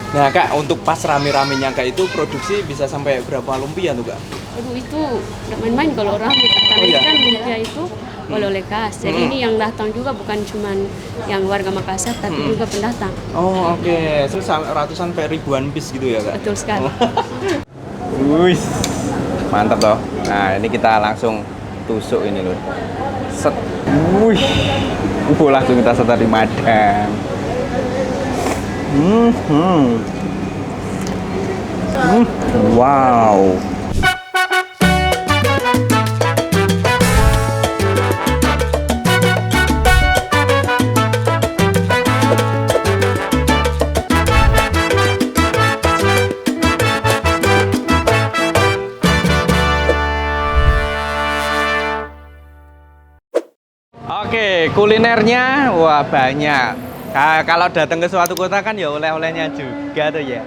Nah Kak, untuk pas rame-ramenya Kak itu produksi bisa sampai berapa lumpia tuh Kak? Aduh itu nggak main-main kalau orang karena Oh ini iya? kan lumpia itu oleh-oleh khas. Jadi ini yang datang juga bukan cuman yang warga Makassar tapi juga pendatang. Oh oke, terus ratusan sampai ribuan piece gitu ya Kak? Betul sekali. Oh. Wih, mantap toh. Nah ini kita langsung tusuk ini loh. Set. Wih, langsung kita setar di madang. Hmm, hmm. Hmm, wow. Oke, kulinernya wah banyak. Kalau datang ke suatu kota kan ya oleh-olehnya juga tuh ya.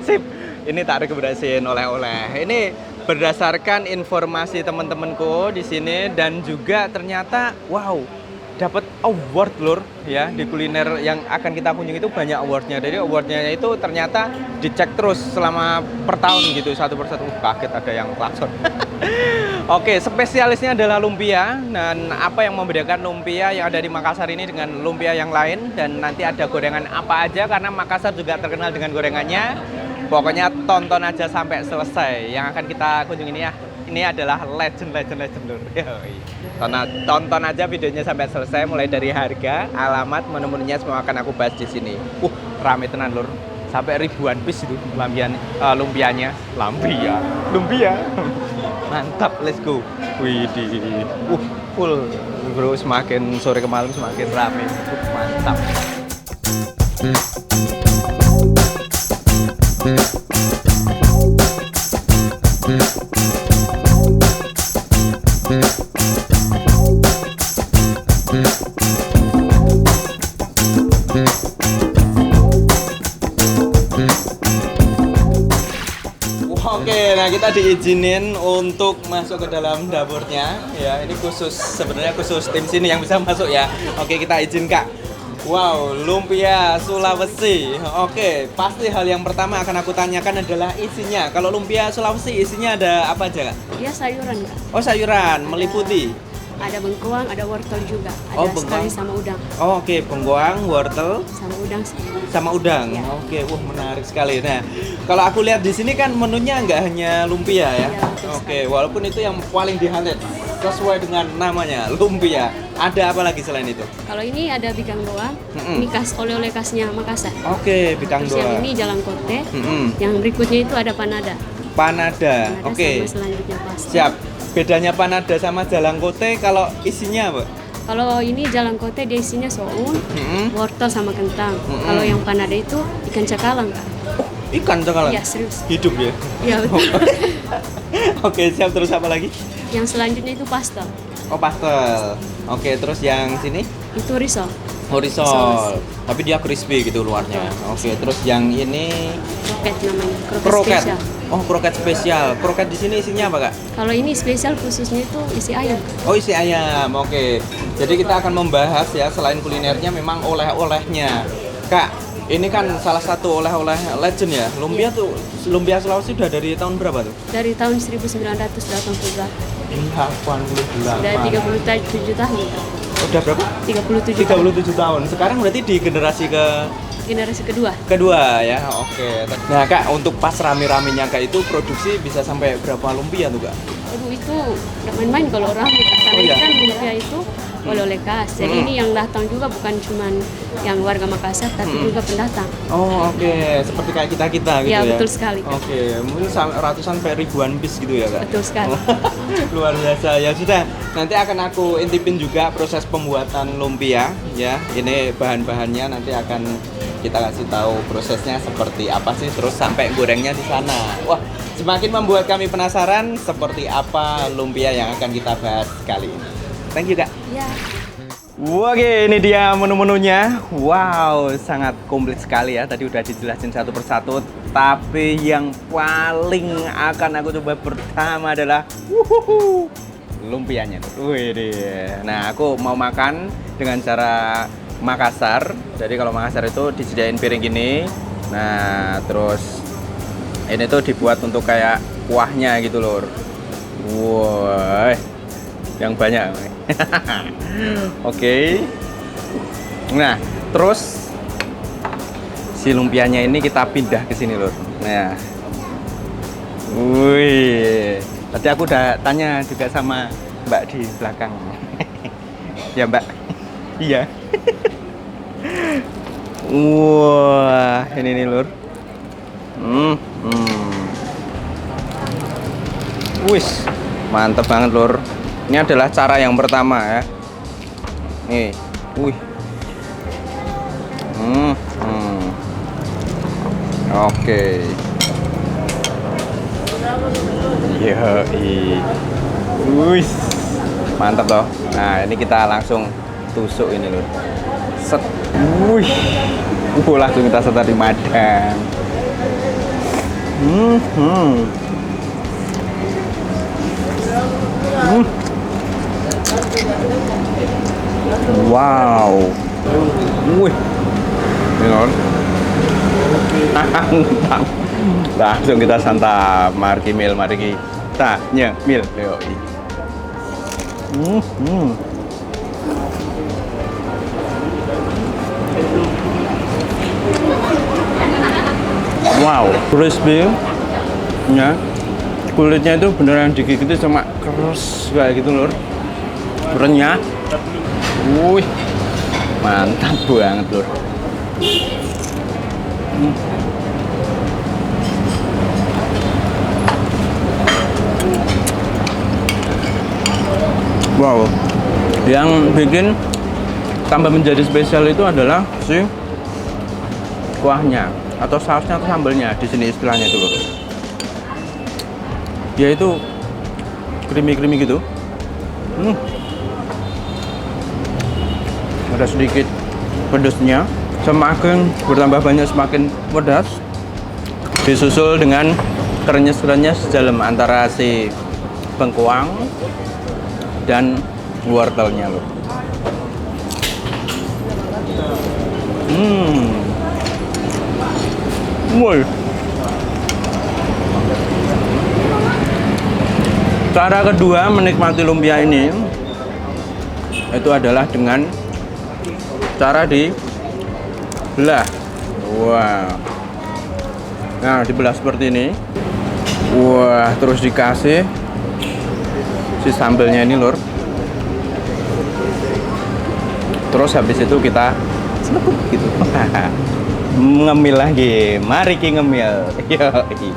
Sip. Ini tak rekomendasiin oleh-oleh. Ini berdasarkan informasi teman-temanku di sini dan juga ternyata wow, dapat award lur ya di kuliner yang akan kita kunjungi itu banyak awardnya. Jadi awardnya itu ternyata dicek terus selama per tahun gitu satu persatu. Kaget ada yang klakson. Oke, spesialisnya adalah lumpia dan apa yang membedakan lumpia yang ada di Makassar ini dengan lumpia yang lain dan nanti ada gorengan apa aja karena Makassar juga terkenal dengan gorengannya. Pokoknya tonton aja sampai selesai. Yang akan kita kunjungi ini ya. Ini adalah legend lur. Yoi. Tonton aja videonya sampai selesai mulai dari harga, alamat, menu-menunya semua akan aku bahas di sini. Rame tenan lur. Sampai ribuan piece itu lumpianya. Lumpia. Mantap, let's go. Widih. Full. Bro, semakin sore ke malam semakin rame. Mantap. Oke, nah kita diizinin untuk masuk ke dalam dapurnya. Ya, ini sebenarnya khusus tim sini yang bisa masuk ya. Oke, kita izin Kak. Wow, lumpia Sulawesi. Oke, pasti hal yang pertama akan aku tanyakan adalah isinya. Kalau lumpia Sulawesi isinya ada apa aja Kak? Dia sayuran Kak. Oh sayuran, meliputi. Ada bengkoang, ada wortel juga. Oh, Ada sekali sama udang. Oh, oke, bengkoang, wortel, Sama udang sama udang. Ya. Oke, menarik sekali. Nah, kalau aku lihat di sini kan menunya nggak hanya lumpia ya. Iya, betul Oke, walaupun itu yang paling di highlight sesuai dengan namanya, lumpia. Ada apa lagi selain itu? Kalau ini ada bikang doang. Mm-mm. Ini khas oleh-oleh khasnya Makassar. Oke, bikang Terus yang doa. ini jalan kote. Mm-mm. Yang berikutnya itu ada panada. Panada. Panada Oke. sama selanjutnya pasta. Siap. Bedanya panada sama jalangkote kalau isinya apa? Kalau ini jalan kote dia isinya soun, Mm-mm. wortel sama kentang. Mm-mm. Kalau yang panada itu ikan cakalang Kak. Ikan cakalang. Iya serius. Hidup ya. Iya betul. Oke, siap. Terus apa lagi? Yang selanjutnya itu pasta. Oh, pastel. Oke, terus yang sini? Itu risol. Horizon. Tapi dia crispy gitu luarnya. Oke, terus yang ini Kroket namanya. kroket. Spesial. Oh, kroket spesial. Kroket di sini isinya apa, Kak? Kalau ini spesial khususnya itu isi ayam. Oh, isi ayam. Oke. Jadi kita akan membahas ya selain kulinernya memang oleh-olehnya. Kak, ini kan salah satu oleh-oleh legend ya. Lumpia tuh, lumpia Sulawesi udah dari tahun berapa tuh? Dari tahun 1988. 88. Sudah 37 tahun. Kak. Udah berapa? 37 tahun. 37 tahun. Sekarang berarti di generasi Generasi kedua. kedua ya. Oke. Nah, Kak, untuk pas rame-ramenya Kak itu produksi bisa sampai berapa lumpia tuh, Kak? Aduh itu nggak main-main kalau orang karena Oh, ini iya? kan lumpia itu oleh-oleh khas. Jadi ini yang datang juga bukan cuman yang warga Makassar tapi juga pendatang. Oh, oke. Seperti kayak kita-kita gitu Ya, ya. betul sekali, Kak. Oke, mungkin ratusan sampai ribuan piece gitu ya, Kak. Betul sekali. Luar biasa. Ya sudah, nanti akan aku intipin juga proses pembuatan lumpia ya. Ini bahan-bahannya nanti akan kita kasih tahu prosesnya seperti apa sih terus sampai gorengnya di sana. Wah, semakin membuat kami penasaran seperti apa lumpia yang akan kita bahas kali ini. Thank you, Kak. Ya. Oke, ini dia menu-menunya. Wow, sangat komplit sekali ya. Tadi udah dijelasin satu persatu. Tapi yang paling akan aku coba pertama adalah lumpianya. Wih, nah aku mau makan dengan cara Makassar. Jadi kalau Makassar itu disediain piring gini, Nah, terus ini tuh dibuat untuk kayak kuahnya gitu lur. Wah, yang banyak. Oke. Nah, terus si lumpianya ini kita pindah ke sini lur. Nah, wih, tadi aku udah tanya juga sama Mbak di belakang. Ya Mbak, iya. Wah, ini nih lur. Wis, mantep banget lur. Ini adalah cara yang pertama ya. Nih, wih. Oke. Yoi. Wih, mantap loh. Nah, ini kita langsung tusuk ini lur. Set. Wih. Langsung kita setar di madang. Wow. Wih. Ini lor. Mantap. Langsung kita santap. Mari kita nyemil. Yoi. Wow, crispy ya. Kulitnya itu beneran digigit sama keras kayak gitu lur. Renyah. Wih, mantap banget lur. Wow, yang bikin tambah menjadi spesial itu adalah si kuahnya atau sausnya atau sambalnya, di sini istilahnya itu loh. Dia itu creamy gitu. Ada sedikit pedasnya, semakin bertambah banyak semakin pedas, disusul dengan krenyes dalam antara si bengkoang dan wortelnya loh. Woi. Cara kedua menikmati lumpia ini itu adalah dengan cara dibelah. Wah. Nah, dibelah seperti ini. Wah, terus dikasih si sambelnya ini lur. Terus habis itu kita selekup gitu. Ngemil lagi. Mari ki ngemil. Yoi.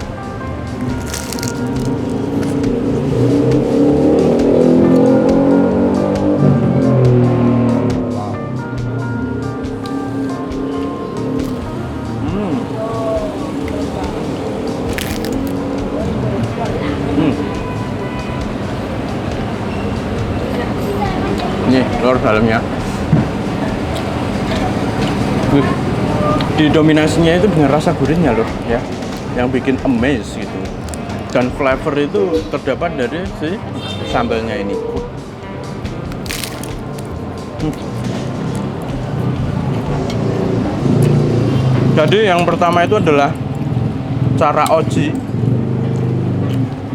Nih, lor dalamnya. Wih, didominasinya itu dengan rasa gurihnya loh ya, yang bikin amaze gitu. Dan flavor itu terdapat dari si sambalnya ini. Jadi yang pertama itu adalah cara oji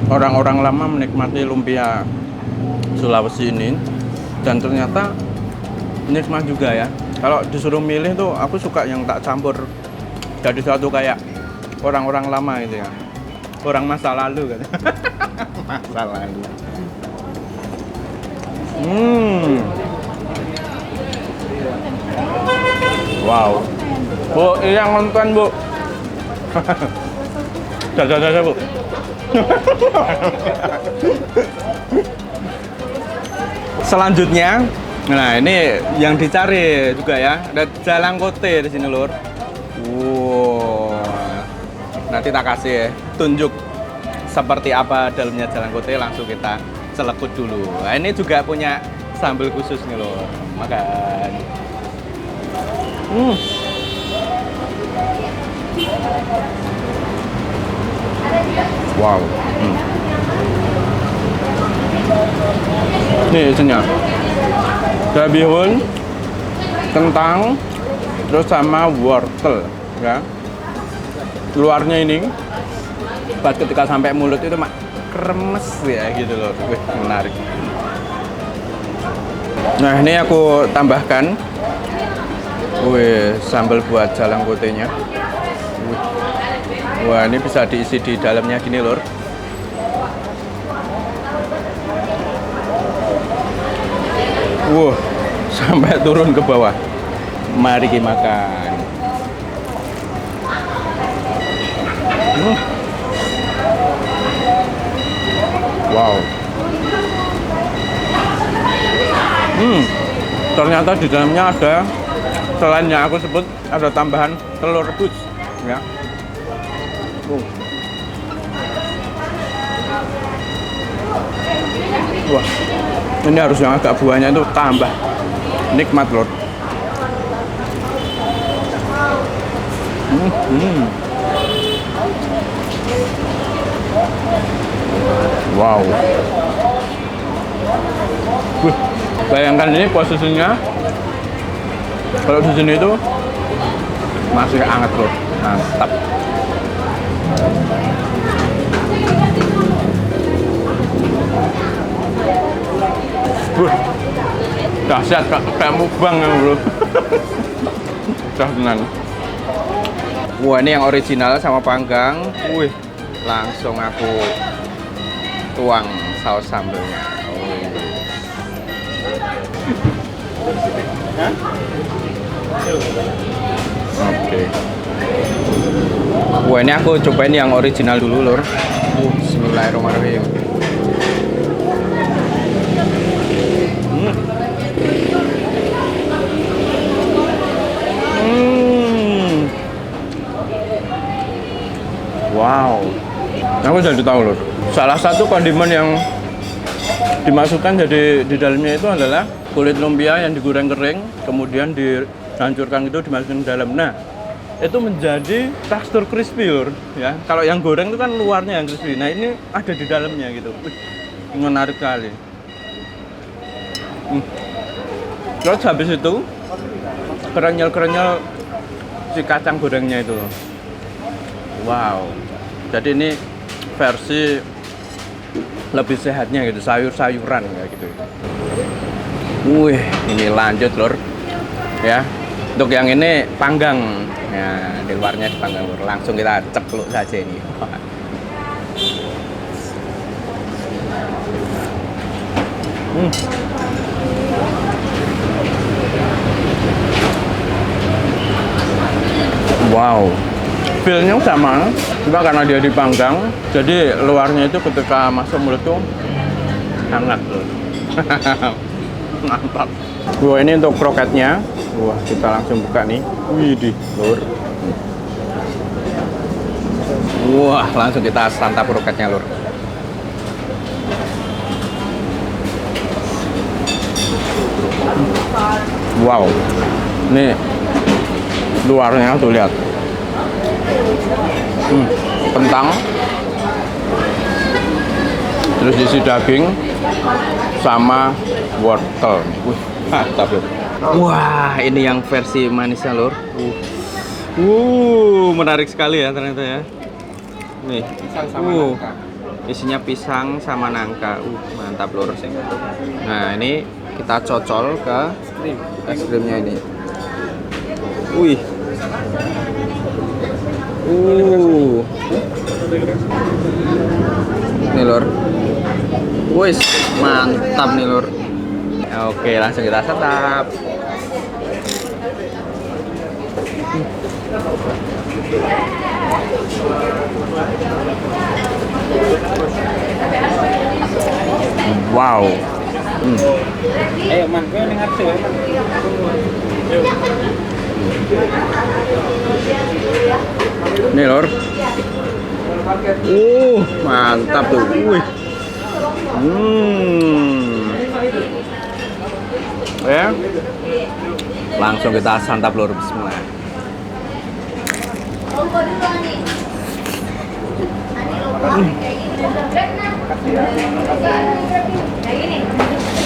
orang-orang lama menikmati lumpia Sulawesi ini, dan ternyata nikmat juga ya. Kalau disuruh milih tuh aku suka yang tak campur, jadi suatu kayak orang-orang lama gitu ya, orang masa lalu kan. Masa lalu. Wow. Bu, ini yang nonton bu. Dadah bu. Selanjutnya, nah ini yang dicari juga ya, ada jalangkote di sini lur. Wow. Nanti tak kasih tunjuk seperti apa dalamnya jalangkote, langsung kita celekut dulu. Nah ini juga punya sambal khusus nih lur. Makan. Wow. Nih isinya ada bihun, kentang, terus sama wortel ya. luarnya ini pas ketika sampai mulut itu mak kremes ya gitu loh. Wih, menarik. Nah, ini aku tambahkan sambal buat jalang kotenya. Wah, ini bisa diisi di dalamnya gini lor. Wah, sampai turun ke bawah. Mari kita makan. Wow. Ternyata di dalamnya ada, selain yang aku sebut, ada tambahan telur rebus ya. Wah, ini harus yang agak buahnya itu tambah nikmat lor. Wow. Bayangkan ini posisinya, kalau di sini itu masih hangat loh, mantap. Dahsyat kayak mukbang ya bro. Dah tenang. Wah, ini yang original sama panggang. Wih, langsung aku tuang saus sambelnya. Oke. Wah, ini aku cobain yang original dulu lor. Bismillahirrahmanirrahim. Wow, aku jadi tahu loh. Salah satu kondimen yang dimasukkan jadi di dalamnya itu adalah kulit lumpia yang digoreng kering, kemudian dihancurkan itu dimasukkan ke dalam. Nah, itu menjadi tekstur crispy lur, ya. Kalau yang goreng itu kan luarnya yang crispy. Nah, ini ada di dalamnya gitu. Menarik sekali. Terus habis itu kerenyel-kerenyel si kacang gorengnya itu. Wow. Jadi ini versi lebih sehatnya gitu, sayur-sayuran kayak gitu. Wih, ini lanjut lor. Ya. Untuk yang ini panggang. Ya, di luarnya dipanggang lor. Langsung kita cepluk saja ini. Wow. Feel-nya sama, cuma karena dia dipanggang, jadi luarnya itu ketika masuk mulut tuh hangat loh. Mantap. Wah, ini untuk kroketnya. Wah, kita langsung buka nih. Widih, lur. Wah, langsung kita santap kroketnya, lur. Wow. Ini luarnya tuh lihat. Kentang, terus isi daging sama wortel. Wih, mantap lur. Wah, ini yang versi manisnya lur. Menarik sekali ya ternyata ya. Nih, pisang sama nangka. Isinya pisang sama nangka. Mantap lur. Nah, ini kita cocol ke es krimnya ini. Wih. Nih lor. Wis, mantap nih lor. Oke, langsung kita santap. Wow. Ayo man, kowe ning ate wae. Nih lor. Mantap tuh. Wih. Ya. Langsung kita santap lor, bismillah.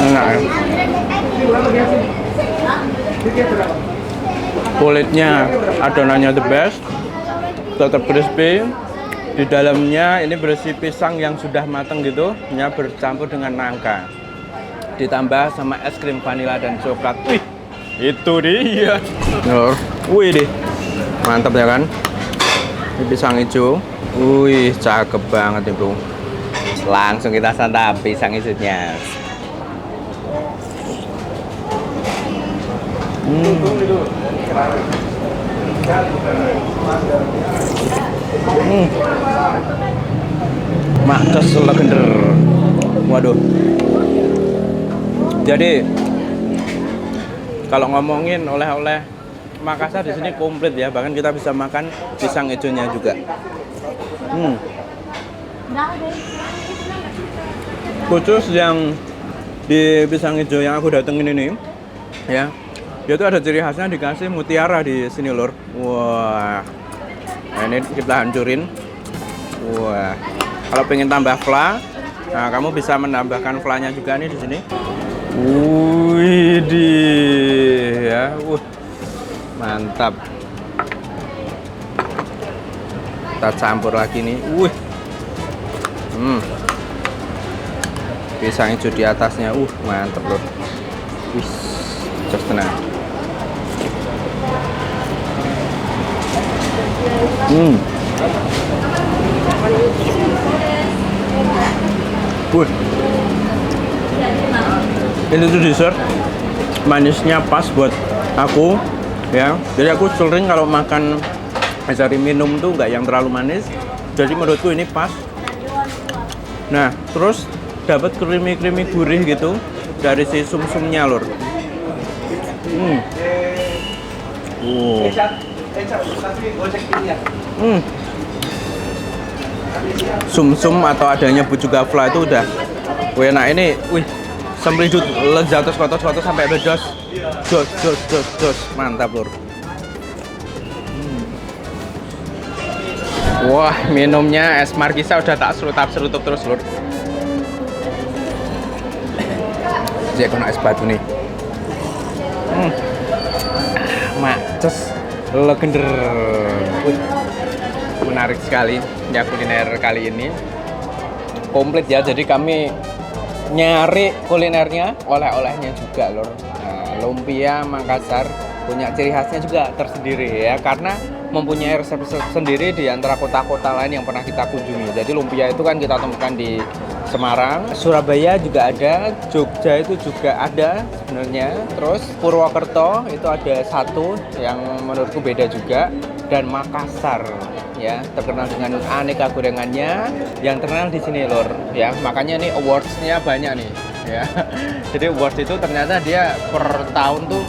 Enak ya. Kulitnya adonannya the best. tetap crispy. Di dalamnya ini berisi pisang yang sudah matang gitu, nya bercampur dengan nangka. Ditambah sama es krim vanila dan coklat. Wih, itu dia. Wih deh, mantap ya kan? Ini pisang hijau. Wih, cakep banget itu. Langsung kita santap pisang hijaunya. Makcos legender. Waduh. Jadi kalau ngomongin oleh-oleh Makassar di sini komplit ya. Bahkan kita bisa makan pisang hijaunya juga. Khusus yang di pisang hijau yang aku datengin ini, ya, dia tuh ada ciri khasnya dikasih mutiara di sini lor. Wah, nah ini kita hancurin. Wah, kalau pengen tambah fla, nah kamu bisa menambahkan flanya juga nih di sini. Wih, ya, mantap. Kita campur lagi nih. Wih, pisang hijau di atasnya, mantap lor. Wih, just tenang. Ini tuh dessert manisnya pas buat aku ya. Jadi aku sering kalau makan cari minum tuh nggak yang terlalu manis. Jadi menurutku ini pas. Nah, terus dapat creamy gurih gitu dari si sumsumnya lur. Sumsum atau adanya bucu gafla itu udah enak. Ini semridut lezatos kotos sampai bedos. Jos mantap lur. Wah, minumnya es markisa udah tak serutup terus lur. Jadi kena es batu nih. Makcos legender. Menarik sekali ya kuliner kali ini. Komplit ya, jadi kami nyari kulinernya, oleh-olehnya juga lor. Nah, lumpia Makassar punya ciri khasnya juga tersendiri ya, karena mempunyai resep sendiri di antara kota-kota lain yang pernah kita kunjungi. Jadi lumpia itu kan kita temukan di Semarang, Surabaya juga ada, Jogja itu juga ada sebenarnya. Terus Purwokerto itu ada satu yang menurutku beda juga, dan Makassar ya terkenal dengan aneka gorengannya yang terkenal di sini lor ya. Makanya nih awards-nya banyak nih ya. Jadi awards itu ternyata dia per tahun tuh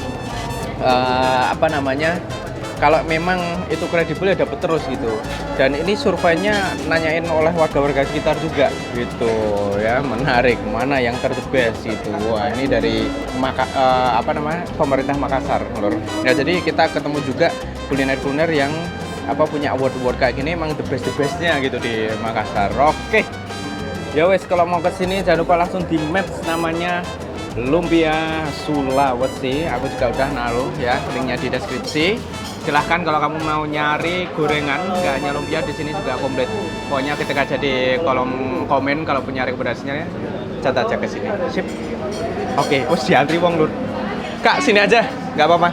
kalau memang itu kredibel ya dapat terus gitu. Dan ini surveinya nanyain oleh warga-warga sekitar juga gitu ya, menarik mana yang the best gitu. Wah, ini dari pemerintah Makassar lor. Ya jadi kita ketemu juga kuliner-kuliner yang punya award kayak gini, emang the bestnya gitu di Makassar. Oke. Ya wes, kalau mau ke sini jangan lupa langsung di maps namanya Lumpia Sulawesi. Aku juga udah naruh ya linknya di deskripsi. Silahkan kalau kamu mau nyari gorengan, nggak hanya lumpia, di sini juga komplit. Pokoknya ketik aja di kolom komen kalau punya rekomendasinya ya. Catat aja ke sini. Sip. Oke, diantri wong lur. Kak, sini aja, nggak apa-apa.